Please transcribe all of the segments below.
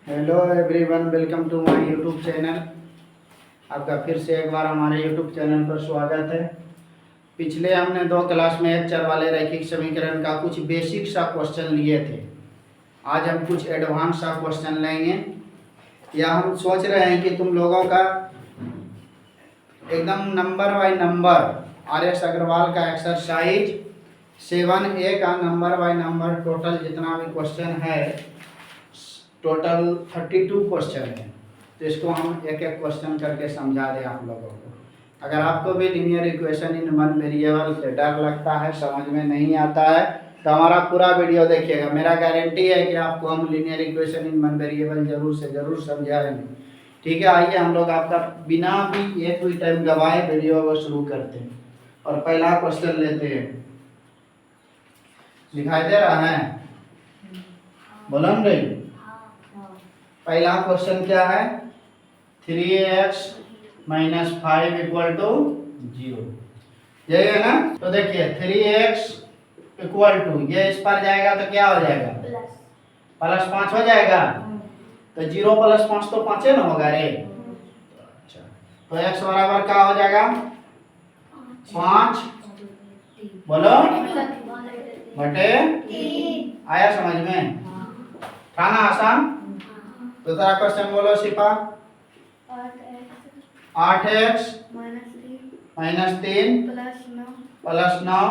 Hello everyone, welcome to my YouTube channel. आपका फिर से एक बार हमारे यूट्यूब चैनल पर स्वागत है। पिछले हमने 2 क्लास में एक चर वाले रैखिक समीकरण का कुछ बेसिक सा क्वेश्चन लिए थे। आज हम कुछ एडवांस सा क्वेश्चन लेंगे। या हम सोच रहे हैं कि तुम लोगों का एकदम number by number RS Agarwal का एक्सरसाइज 7A का नंबर बाय नंबर टोटल जितना भी क्वेश्चन है, टोटल 32 क्वेश्चन है। तो इसको हम एक एक क्वेश्चन करके समझा दें आप लोगों को। अगर आपको भी linear equation in one variable से डर लगता है, समझ में नहीं आता है, तो हमारा पूरा वीडियो देखिएगा। मेरा गारंटी है कि आपको हम linear equation in one variable जरूर से जरूर समझाएंगे। ठीक है, आइए हम लोग आपका बिना भी एक भी टाइम गवाए वीडियो को शुरू करते हैं और पहला क्वेश्चन लेते हैं। दिखाई दे रहा है? बोलो नहीं। पहला क्वेश्चन क्या है? 3x - 5 = 0। यही है ना? तो देखिए 3x = ये इस पर जाएगा तो क्या हो जाएगा? +5 हो जाएगा। तो 0 + 5 तो 5 ना होगा रे। अच्छा, तो x बराबर क्या हो जाएगा? 5 बोलो बटे 3। आया समझ में? था ना आसान? दूसरा क्वेश्चन बोलो शिफा। 8x - 3 + 9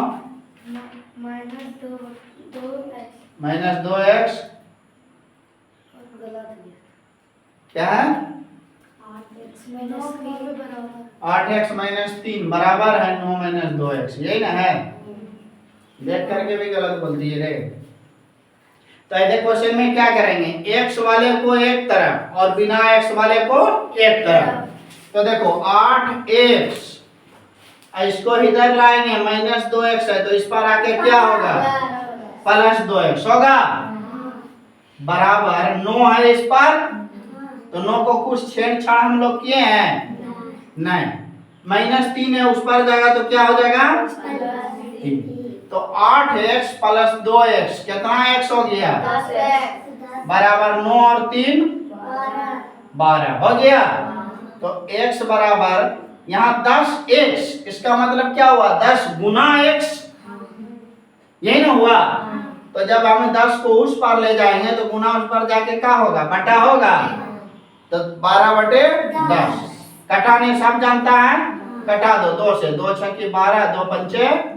-2x क्या है? 8x - 3 बराबर है 9 - 2x। यही ना है? देख करके भी गलत बोल दिए रे। तो ऐसे क्वेश्चन में क्या करेंगे? x वाले को एक तरफ और बिना x वाले को एक तरफ। तो देखो 8x, इसको इधर लाएंगे, -2x है तो इस पर आके क्या होगा? +2x होगा। बराबर 9 है इस पर, तो 9 को कुछ छेड़छाड़ हम लोग किए हैं? नहीं। -3 है उस पर जाएगा तो क्या हो जाएगा? 3। तो 8x + 2x कितना x हो गया? 10x बराबर 9 और 3 12 हो गया। तो x बराबर यहाँ 10x, इसका मतलब क्या हुआ? 10 गुना x, यही ना हुआ? तो जब हम 10 को उस पर ले जाएंगे तो गुना उस पर जाके क्या होगा? बटा होगा। तो 12/10 कटाने सब जानता है, कटा दो 2 से। 2 × 6 = 12, 2 × 5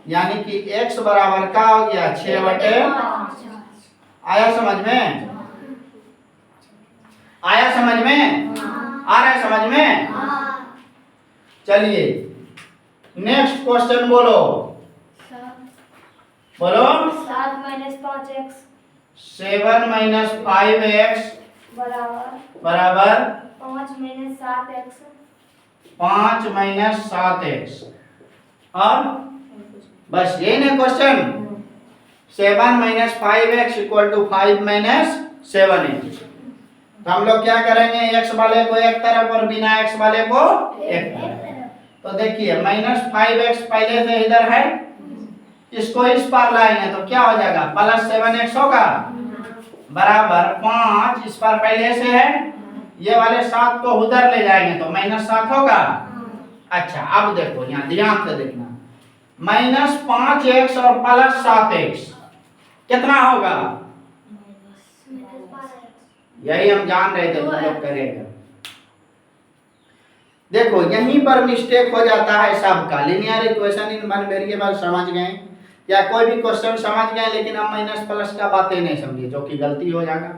यानी कि x बराबर क्या हो गया? 6/5। आया समझ में? आया समझ में? आ रहा है समझ में? चलिए नेक्स्ट क्वेश्चन बोलो। बोलो 7 - 5x 7 - 5x बराबर 5 - 7x 5 - 7x। और बस यही ना क्वेश्चन। 7 - 5x = 5 - 7x। तो हम लोग क्या करेंगे? x वाले को एक तरफ और बिना x वाले को एक तरफ। तो देखिए -5x पहले से इधर है, इसको इस पार लाएंगे तो क्या हो जाएगा? +7x होगा। बराबर 5 इस पर पहले से है, ये वाले 7 को उधर ले जाएंगे तो -7 होगा। अच्छा, अब देखो यहाँ ध्यान से देखना, -5x और +7x कितना होगा? यही हम जान रहे थे तुम लोग करेगा। देखो यहीं पर मिस्टेक हो जाता है सबका। Linear equation in one variable समझ गए या कोई भी क्वेश्चन समझ गए, लेकिन हम माइनस प्लस का बातें नहीं समझे, जो कि गलती हो जाएगा।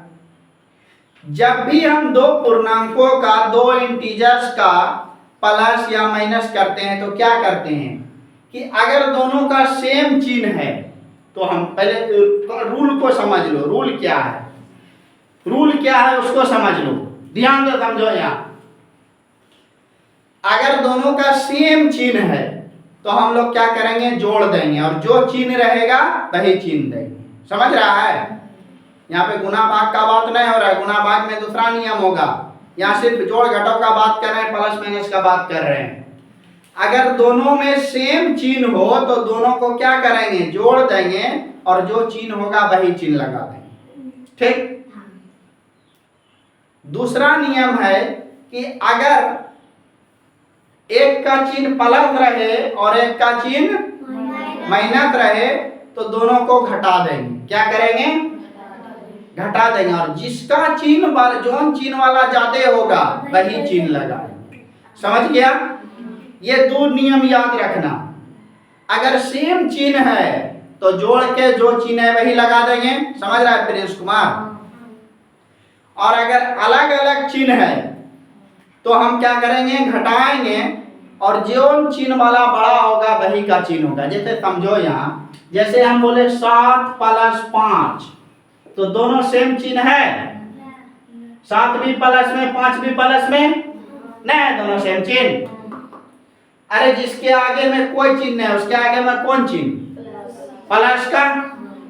जब भी हम दो पूर्णांकों का, दो इंटीजर्स का प्लस या माइनस करते हैं तो क्या करते हैं कि अगर दोनों का सेम चिन्ह है तो हम पहले रूल को समझ लो। रूल क्या है? रूल क्या है उसको समझ लो, ध्यान से समझो। यहाँ अगर दोनों का सेम चिन्ह है तो हम लोग क्या करेंगे? जोड़ देंगे, और जो चिन्ह रहेगा वही चिन्ह देंगे। समझ रहा है? यहाँ पे गुना भाग का बात नहीं हो रहा है। गुना भाग में दूसरा नियम होगा, यहाँ सिर्फ जोड़ घटाव का बात कर रहे हैं, प्लस माइनस का बात कर रहे हैं। अगर दोनों में सेम चिन्ह हो तो दोनों को क्या करेंगे? जोड़ देंगे, और जो चिन्ह होगा वही चिन्ह लगा देंगे। ठीक? दूसरा नियम है कि अगर एक का चिन्ह प्लस रहे और एक का चिन्ह माइनस रहे तो दोनों को घटा देंगे। क्या करेंगे? घटा देंगे। और जिसका चिन्ह जो चिन्ह वाला ज्यादा होगा वही चिन्ह लगाएंगे। समझ गया? ये दो नियम याद रखना। अगर सेम चिन्ह है तो जोड़ के जो चिन्ह है वही लगा देंगे। समझ रहा है प्रिंस कुमार? और अगर अलग अलग चिन्ह है तो हम क्या करेंगे? घटाएंगे और जो चिन्ह वाला बड़ा होगा वही का चिन्ह होगा। जैसे समझो यहाँ, जैसे हम बोले 7 + 5 तो दोनों सेम चिन्ह है। 7 भी प्लस में 5 भी प्लस में नहीं, दोनों सेम चिन्ह। अरे जिसके आगे में कोई चिन्ह है उसके आगे में कौन चिन्ह? प्लस का।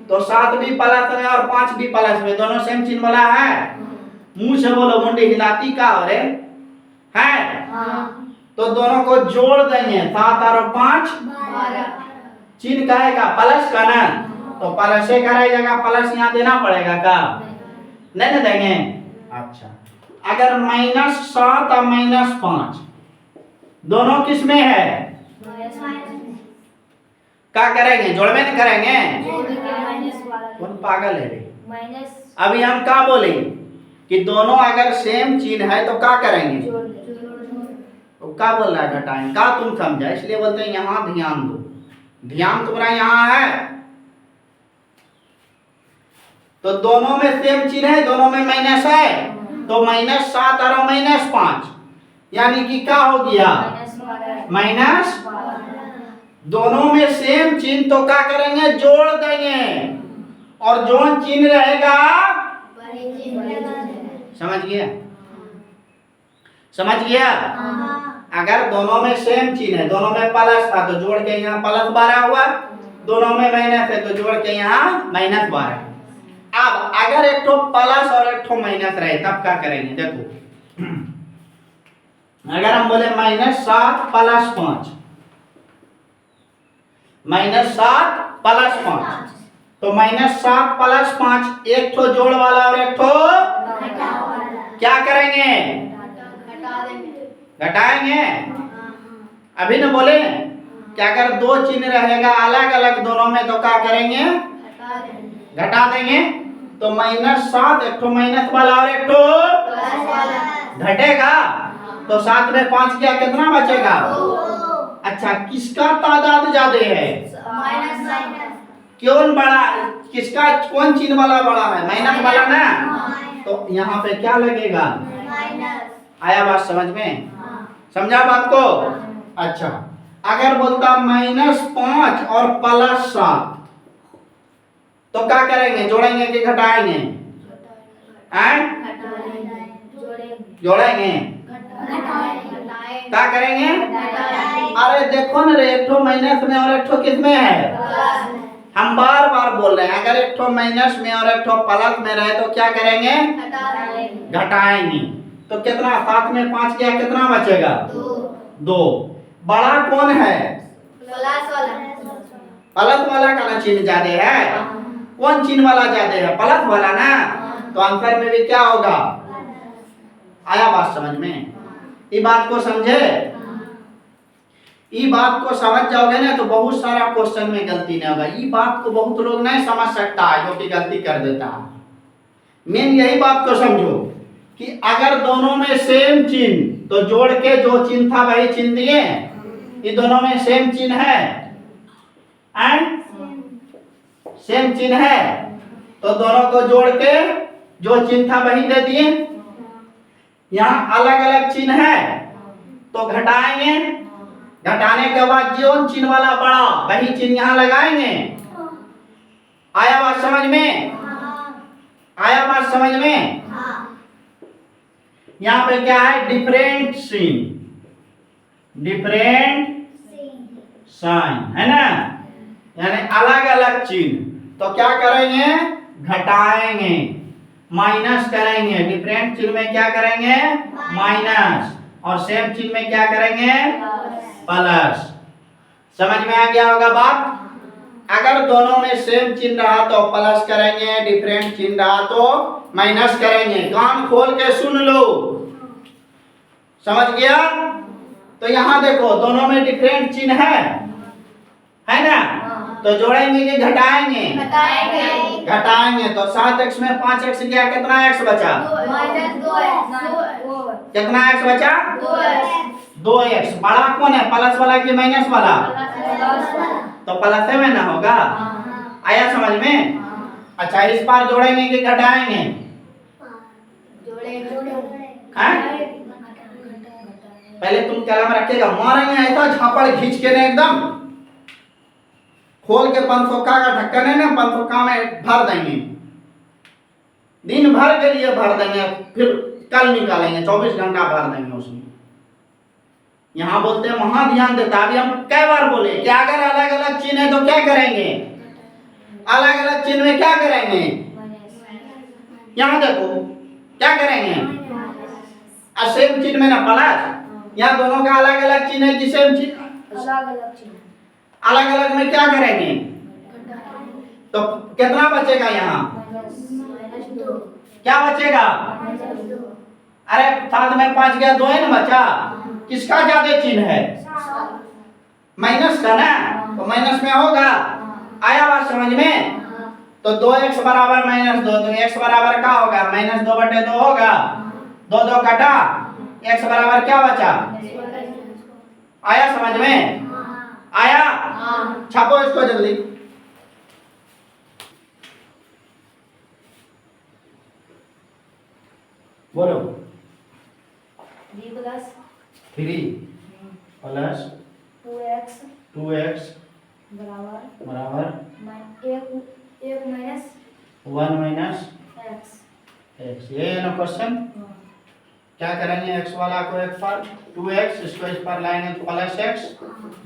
तो 7 भी प्लस में और 5 भी प्लस में, दोनों सेम चिन्ह वाला है। मुंह से बोलो, मुंडी हिलाती का हो रे है। तो दोनों को जोड़ देंगे। 7 और 5 चिन्ह का है का प्लस का ना, तो प्लस से का रहेगा, प्लस यहाँ देना पड़ेगा का नहीं ना देंगे। अच्छा, अगर -7 और -5 दोनों किस में है? क्या करेंगे? जोड़ में नहीं करेंगे? कौन पागल है रे? अभी हम क्या बोले कि दोनों अगर सेम चिन्ह है तो क्या करेंगे? तो क्या बोल रहा है? घटाएंगे। क्या तुम समझा? इसलिए बोलते हैं यहाँ ध्यान दो। ध्यान तुम्हारा यहाँ है। तो दोनों में सेम चिन्ह है, दोनों में माइनस है, तो -7 और -5 यानी कि क्या हो गया? माइनस। दोनों में सेम चिन्ह तो क्या करेंगे? जोड़ देंगे और जो चिन्ह रहेगा समझ गया? समझ गया? अगर दोनों में सेम चिन्ह है, दोनों में प्लस था तो जोड़ के यहाँ +12 हुआ, दोनों में माइनस है तो जोड़ के यहाँ -12। अब अगर एक ठो प्लस और एक ठो माइनस रहे तब क्या करेंगे? देखो, अगर हम बोले -7 + 5, -7 + 5 तो -7 + 5 एक ठो जोड़ वाला और एक ठो क्या करेंगे? घटाएंगे। अभी न बोले कि अगर दो चिन्ह रहेगा अलग अलग दोनों में तो क्या करेंगे? घटा देंगे। तो -7 एक ठो माइनस वाला और एक ठो घटेगा, तो 7 में 5 गया, कितना बचेगा? अच्छा, किसका तादाद ज्यादा है? कौन बड़ा? किसका कौन चिन्ह वाला बड़ा है? माइनस वाला ना। तो यहाँ पे क्या लगेगा? आया बात समझ में? समझा बात को? अच्छा, अगर बोलता -5 और +7 तो क्या करेंगे? जोड़ेंगे कि घटाएंगे? जोड़ेंगे। क्या करेंगे? अरे देखो ना रे, एक ठो माइनस में और एक ठो किस में है? हम बार बार बोल रहे हैं, अगर एक ठो माइनस में और एक ठो प्लस में रहे तो क्या करेंगे? घटाएंगे। तो कितना? 7 में 5 गया, कितना बचेगा? 2। बड़ा कौन है? प्लस वाला का ना चिन्ह ज्यादा है। कौन चिन्ह वाला ज्यादा है? प्लस वाला ना। तो आंसर में भी क्या होगा? आया बात समझ में? ये बात को समझे? ये बात को समझ जाओगे ना तो बहुत सारा क्वेश्चन में गलती नहीं होगा। ये बात को बहुत लोग नहीं समझ सकता है, जो कि गलती कर देता है। मेन यही बात को समझो कि अगर दोनों में सेम चिन्ह तो जोड़ के जो चिन्ह था वही चिन्ह दिए। ये दोनों में सेम चिन्ह है, सेम चिन्ह है, तो दोनों को जोड़ के जो चिन्ह था वही दे दिए। यहाँ अलग अलग चिन्ह है तो घटाएंगे। घटाने के बाद जो चिन्ह वाला बड़ा वही चिन्ह यहाँ लगाएंगे। आया बात समझ में? आया बात समझ में? यहाँ पे क्या है? डिफरेंट साइन, डिफरेंट साइन है ना, यानी अलग अलग चिन्ह। तो क्या करेंगे? घटाएंगे, माइनस करेंगे। डिफरेंट चिन्ह में क्या करेंगे? माइनस, और सेम चिन्ह में क्या करेंगे? प्लस। समझ में आ गया होगा बात? अगर दोनों में सेम चिन्ह रहा तो प्लस करेंगे, डिफरेंट चिन्ह रहा तो माइनस करेंगे। कान खोल के सुन लो, समझ गया? तो यहाँ देखो दोनों में डिफरेंट चिन्ह है ना? तो जोड़ेंगे कि घटाएंगे? घटाएंगे। तो 7x में 5x गया, कितना x बचा? कितना x बचा? 2x। बड़ा कौन है, प्लस वाला कि माइनस वाला? तो प्लस में ना होगा। आया समझ में? अच्छा, इस बार जोड़ेंगे कि घटाएंगे? पहले तुम कलम रखेगा, मारेंगे ऐसा झापड़ खींच के ना, एकदम खोल के 500 का ढक्कन है ना, 500 का में भर देंगे, दिन भर के लिए भर देंगे, फिर कल निकालेंगे, 24 घंटा भर देंगे उसमें। यहाँ बोलते हैं वहां ध्यान देता। अभी हम कई बार बोले कि अगर अलग अलग चिन्ह है तो क्या करेंगे? अलग अलग चिन्ह में क्या करेंगे? यहाँ देखो क्या करेंगे? सेम चिन्ह में ना प्लस, यहाँ दोनों का अलग अलग चिन्ह है कि सेम चिन्ह? अलग अलग में क्या करेंगे? तो कितना बचेगा यहाँ? क्या बचेगा? अरे 7 में 5 गया, 2 है ना बचा। किसका ज्यादा चिन्ह है? माइनस का ना, तो माइनस में होगा। आया बात समझ में? तो 2x बराबर -2, तो x बराबर क्या होगा? -2/2 होगा। 2 2 कटा, x बराबर क्या बचा? आया समझ में? आया? छापो इसको जल्दी। बोलो। 3 प्लस 2x बराबर 1 माइनस x। ये है ना क्वेश्चन। क्या करेंगे? x वाला को एक पर 2x, इसको इस पर लाएंगे तो प्लस x,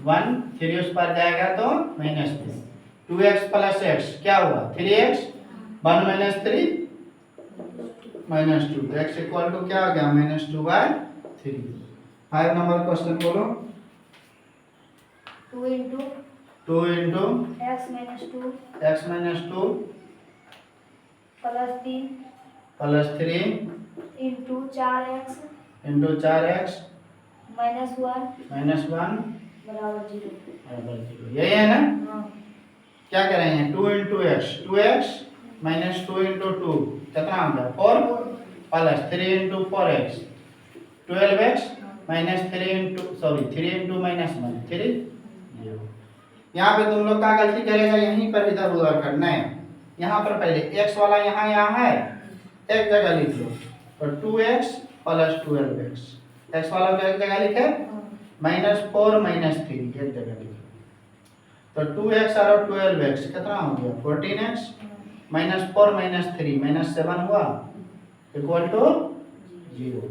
1 3 उस पर जाएगा तो -3। 2x प्लस x क्या हुआ? 3x, 1 माइनस 3 -2, तो x इक्वल टू क्या हो गया? -2/3। 5 नंबर क्वेश्चन बोलो। 2 into 2 into x minus 2 plus 3 into 4x into 4x minus 1 बराबर बराबर 0। 0। यही है ना? हाँ। क्या करेंगे? 2 into x, 2x minus 2 into 2 कितना हो गया? 4 plus 3 into 4x 12x minus 3 into 3 into -1 3 0। यहाँ पे तुम लोग का गलती करेगा, यहीं पर इधर उधर करना है। यहाँ पर पहले x वाला यहाँ है, एक जगह लिख लो, तो 2x प्लस 12x। x वाला को एक जगह लिखे, -4 -3 एक जगह लिखे, तो 2x और 12x कितना हो गया? 14x -4 -3 -7 हुआ इक्वल टू 0।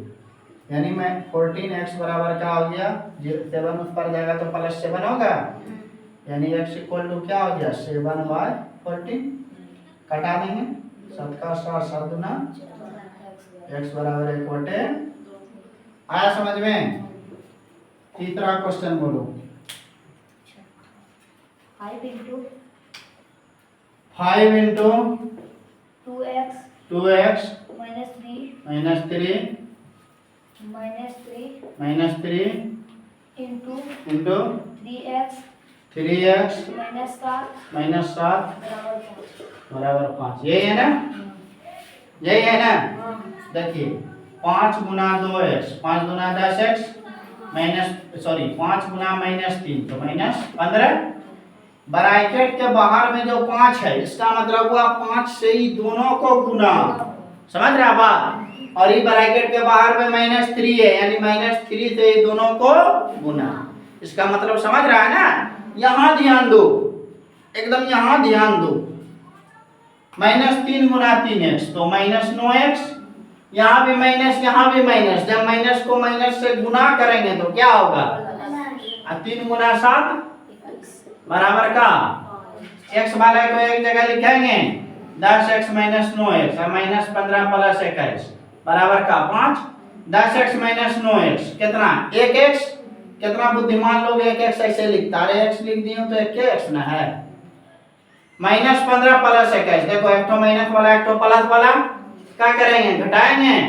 यानी मैं 14x बराबर क्या हो गया? 7 उस पर जाएगा तो +7 होगा, यानी x इक्वल टू क्या हो गया? 7/14। कटा देंगे, 7 का 7 7 दूना x बराबर 1/। आया समझ में? तीसरा क्वेश्चन बोलो। 5 into 5 into 2x minus 3 minus 3 into into 3x 3x minus 7 बराबर 5। यही है ना? यही है ना? देखिए 5 गुना 2x, 5 गुना 10x 5 गुना -3 तो -15। ब्रैकेट के बाहर में जो 5 है, इसका मतलब हुआ 5 से ही दोनों को गुना। समझ रहा बात? और ये ब्रैकेट के बाहर में -3 है, यानी -3 से ही दोनों को गुना। इसका मतलब समझ रहा है ना? यहाँ ध्यान दो, एकदम यहाँ ध्यान दो। -3 गुना 3x तो -9x, यहाँ भी माइनस, यहाँ भी माइनस। जब माइनस को माइनस से गुना करेंगे तो क्या होगा? 3 गुना 7 बराबर का x वाला को एक जगह लिखेंगे 10x - 9x और -15 प्लस 21 बराबर का 5। 10x - 9x कितना? 1x। कितना बुद्धिमान लोग 1x ऐसे लिखता है? x लिख दिए तो 1x ना है, -15 प्लस 21, देखो एक तो माइनस वाला एक तो प्लस वाला, क्या करेंगे घटाएंगे,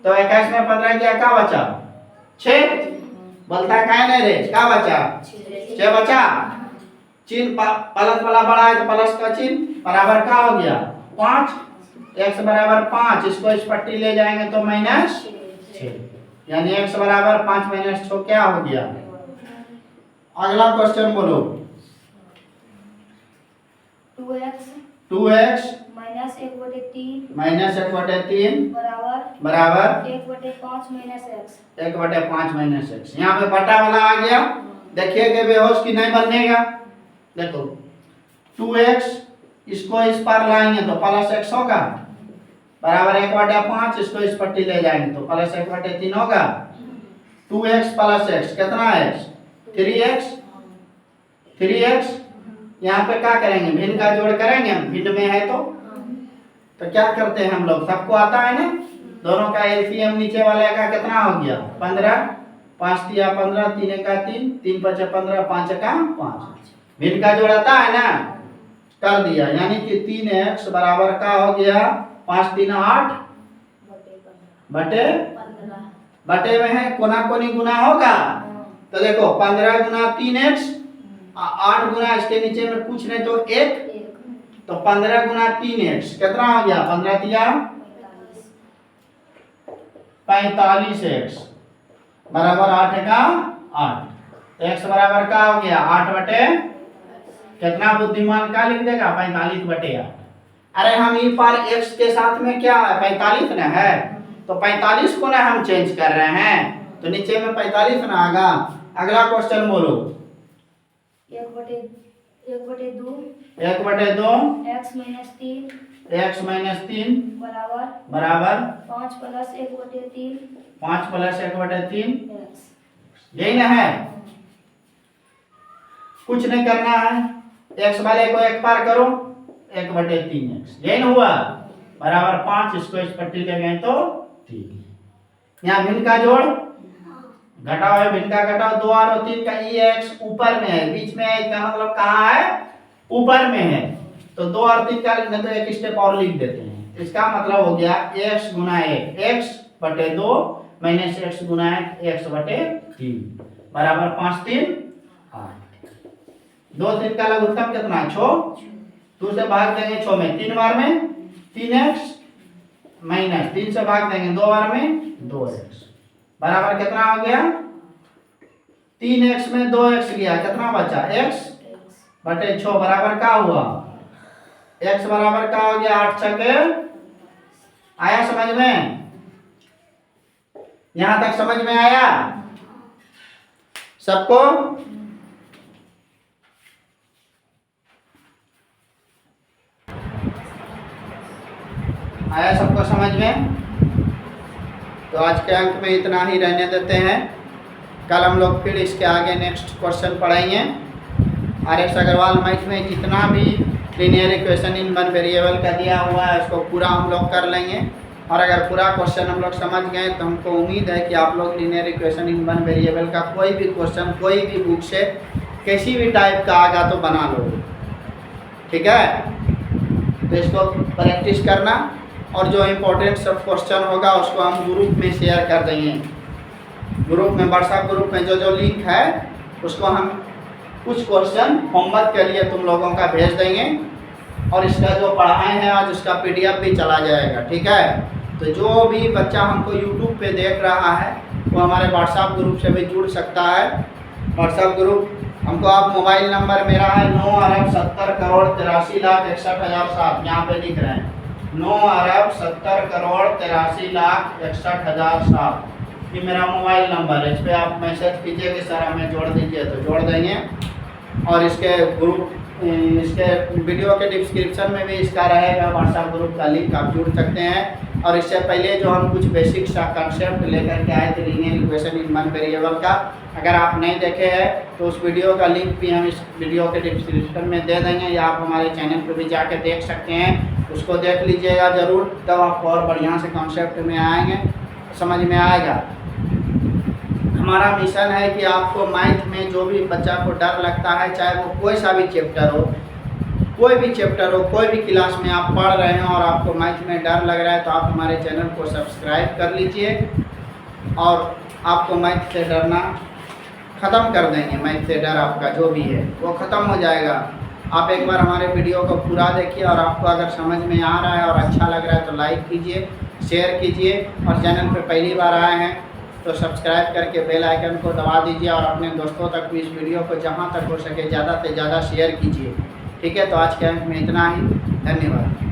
तो 21 में 15 किया क्या बचा 6, बोलता क्या नहीं रे क्या बचा 6 बचा, चिन्ह प्लस वाला बड़ा है तो प्लस का चिन्ह बराबर क्या हो गया 5, x बराबर 5, इसको इस पट्टी ले जाएंगे तो -6, यानी x बराबर 5 - 6 क्या हो गया। अगला क्वेश्चन बोलो। 2x 2x माइनस 1/3 -1/3 बराबर बराबर 1/5 माइनस x। 1/5 - x, यहाँ पे बटा वाला आ गया, देखिए कि बेहोश की नहीं बनेगा। देखो 2x इसको इस पर लाएंगे तो प्लस x होगा बराबर 1/5, इसको इस पट्टी ले जाएंगे तो प्लस 1/3 होगा। 2x प्लस x कितना है 3x, 3x यहाँ पे क्या करेंगे भिन्न का जोड़ करेंगे, भिन्न में है तो क्या करते हैं हम लोग, सबको आता है ना, दोनों का एलसीएम नीचे वाले का कितना हो गया 15, 5 तिया 15, 3 का 3, 3 5 15, 5 का 5, भिन्न का जोड़ आता है ना, कर दिया, यानी कि 3x बराबर का हो गया 5 3 8 बटे बटे में है कोना कोनी गुना होगा, तो देखो 15 गुना 3x 8 गुना इसके नीचे में कुछ नहीं तो 1, तो 15 गुना 3x कितना हो गया 15 तिया 45x बराबर 8 का 8, x बराबर का हो गया 8 बटे कितना, बुद्धिमान का लिख देगा 45 बटे 8। अरे हम ई पार x के साथ में क्या है 45 ना है, तो 45 को ना हम चेंज कर रहे हैं तो नीचे में 45 ना आएगा। अगला क्वेश्चन बोलो। 1/2 x - 3 बराबर बराबर 5 प्लस 1/3 5 प्लस 1/3, x। यही ना है, कुछ नहीं करना है, x वाले को एक पार करो 1/3x, यही ना हुआ बराबर 5, इसको इस पट्टी ले गए तो 3, यहाँ भिन्न का जोड़ घटाओ है, भिन्न का घटाओ 2 और 3 का ये x ऊपर में है, बीच में है, इसका मतलब कहाँ है ऊपर में है, तो 2 और 3 का लिखने तो एक स्टेप और लिख देते हैं, इसका मतलब हो गया x गुना 1 x बटे 2 माइनस x गुना 1 x बटे 3 बराबर 5 3 8, 2 3 का लघुत्तम कितना 6, 2 से भाग देंगे 6 में 3 बार में 3x माइनस 3 से भाग देंगे 2 बार में 2x बराबर कितना हो गया 3x में 2x गया, कितना बचा x बटे 6 बराबर क्या हुआ, x बराबर क्या हो गया 8 छके, आया समझ में, यहां तक समझ में आया सबको। आया सबको समझ में, तो आज के अंक में इतना ही रहने देते हैं, कल हम लोग फिर इसके आगे नेक्स्ट क्वेश्चन पढ़ाएंगे। RS अग्रवाल मैथ में जितना भी linear equation in one variable का दिया हुआ है उसको पूरा हम लोग कर लेंगे, और अगर पूरा क्वेश्चन हम लोग समझ गए तो हमको उम्मीद है कि आप लोग linear equation in one variable का कोई भी क्वेश्चन कोई भी बुक से किसी भी टाइप का आएगा तो बना लो, ठीक है। तो इसको प्रैक्टिस करना, और जो इम्पोर्टेंट सब क्वेश्चन होगा उसको हम ग्रुप में शेयर कर देंगे, ग्रुप में व्हाट्सएप ग्रुप में जो लिंक है उसको हम कुछ क्वेश्चन होमवर्क के लिए तुम लोगों का भेज देंगे, और इसका जो पढ़ाए हैं आज उसका PDF भी चला जाएगा, ठीक है। तो जो भी बच्चा हमको YouTube पे देख रहा है वो हमारे व्हाट्सएप ग्रुप से भी जुड़ सकता है। व्हाट्सएप ग्रुप हमको आप मोबाइल नंबर मेरा है 9,70,83,61,007, यहाँ पे लिख रहे हैं 9,70,83,61,007, ये मेरा मोबाइल नंबर है, इस पर आप मैसेज कीजिए कि सर हमें जोड़ दीजिए तो जोड़ देंगे। और इसके ग्रुप इसके वीडियो के डिस्क्रिप्शन में भी इसका रहेगा व्हाट्सएप ग्रुप का लिंक, आप जुड़ सकते हैं। और इससे पहले जो हम कुछ बेसिक सा कंसेप्ट लेकर के आए थे linear equation in one variable का, अगर आप नहीं देखे हैं तो उस वीडियो का लिंक भी हम इस वीडियो के डिस्क्रिप्शन में दे देंगे, या आप हमारे चैनल पर भी जाके देख सकते हैं, उसको देख लीजिएगा ज़रूर, तब आपको और बढ़िया से कॉन्सेप्ट में आएंगे, समझ में आएगा। हमारा मिशन है कि आपको मैथ में जो भी बच्चा को डर लगता है, चाहे वो कोई सा भी चैप्टर हो, कोई भी चैप्टर हो, कोई भी क्लास में आप पढ़ रहे हैं और आपको मैथ में डर लग रहा है तो आप हमारे चैनल को सब्सक्राइब कर लीजिए और आपको मैथ से डरना ख़त्म कर देंगे। मैथ से डर आपका जो भी है वो ख़त्म हो जाएगा। आप एक बार हमारे वीडियो को पूरा देखिए और आपको अगर समझ में आ रहा है और अच्छा लग रहा है तो लाइक कीजिए, शेयर कीजिए और चैनल पे पहली बार आए हैं तो सब्सक्राइब करके बेल आइकन को दबा दीजिए और अपने दोस्तों तक भी इस वीडियो को जहाँ तक हो सके ज़्यादा से ज़्यादा शेयर कीजिए। ठीक है, तो आज के अंक में इतना ही। धन्यवाद।